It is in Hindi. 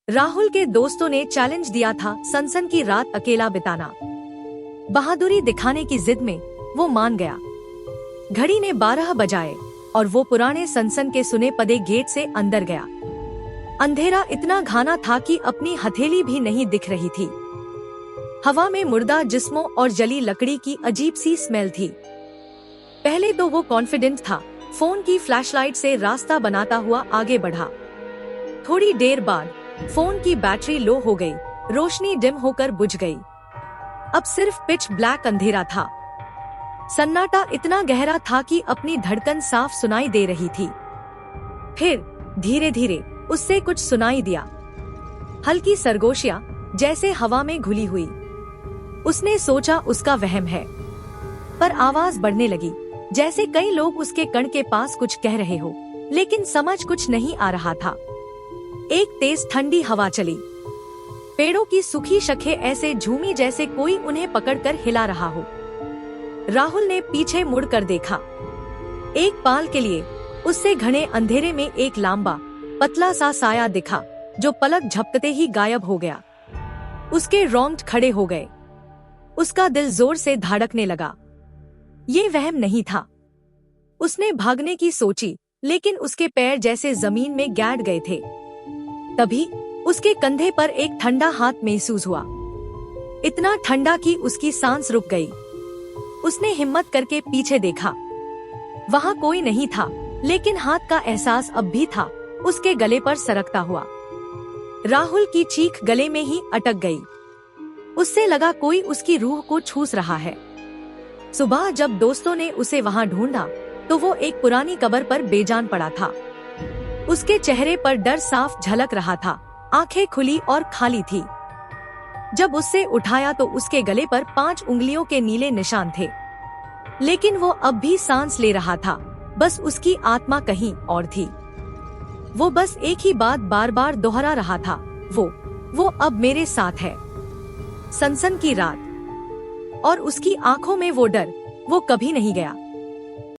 राहुल के दोस्तों ने चैलेंज दिया था सनसन की रात अकेला बिताना। बहादुरी दिखाने की जिद में वो मान गया। घड़ी ने 12 बजाए और वो पुराने सनसन के सुने पदे गेट से अंदर गया। अंधेरा इतना घना था कि अपनी हथेली भी नहीं दिख रही थी। हवा में मुर्दा जिस्मों और जली लकड़ी की अजीब सी स्मेल थी। पहले तो वो कॉन्फिडेंट था, फोन की फ्लैशलाइट से रास्ता बनाता हुआ आगे बढ़ा। थोड़ी देर बाद फोन की बैटरी लो हो गई, रोशनी डिम होकर बुझ गई। अब सिर्फ पिच ब्लैक अंधेरा था। सन्नाटा इतना गहरा था कि अपनी धड़कन साफ सुनाई दे रही थी। फिर धीरे धीरे उससे कुछ सुनाई दिया, हल्की सरगोशियां जैसे हवा में घुली हुई। उसने सोचा उसका वहम है, पर आवाज बढ़ने लगी, जैसे कई लोग उसके कण के पास कुछ कह रहे हो, लेकिन समझ कुछ नहीं आ रहा था। एक तेज ठंडी हवा चली। पेड़ों की सूखी शाखें ऐसे झूमी जैसे कोई उन्हें पकड़कर हिला रहा हो। राहुल ने पीछे मुड़कर देखा। एक पाल के लिए उससे घने अंधेरे में एक लंबा पतला सा साया दिखा, जो पलक झपकते ही गायब हो गया। उसके रोंगटे खड़े हो गए। उसका दिल जोर से धड़कने लगा। ये वहम नहीं था। उसने भागने की सोची, लेकिन उसके पैर जैसे जमीन में गाड़ गए थे। तभी उसके कंधे पर एक ठंडा हाथ महसूस हुआ, इतना ठंडा कि उसकी सांस रुक गई। उसने हिम्मत करके पीछे देखा। वहाँ कोई नहीं था, लेकिन हाथ का एहसास अब भी था, उसके गले पर सरकता हुआ। राहुल की चीख गले में ही अटक गई। उससे लगा कोई उसकी रूह को छूस रहा है। सुबह जब दोस्तों ने उसे वहाँ ढूंढा, तो वो एक पुरानी कब्र पर बेजान पड़ा था। उसके चेहरे पर डर साफ झलक रहा था, आंखें खुली और खाली थी। जब उससे उठाया तो उसके गले पर 5 उंगलियों के नीले निशान थे, लेकिन वो अब भी सांस ले रहा था। बस उसकी आत्मा कहीं और थी। वो बस एक ही बात बार बार दोहरा रहा था, वो अब मेरे साथ है। सनसन की रात, और उसकी आंखों में वो डर, वो कभी नहीं गया।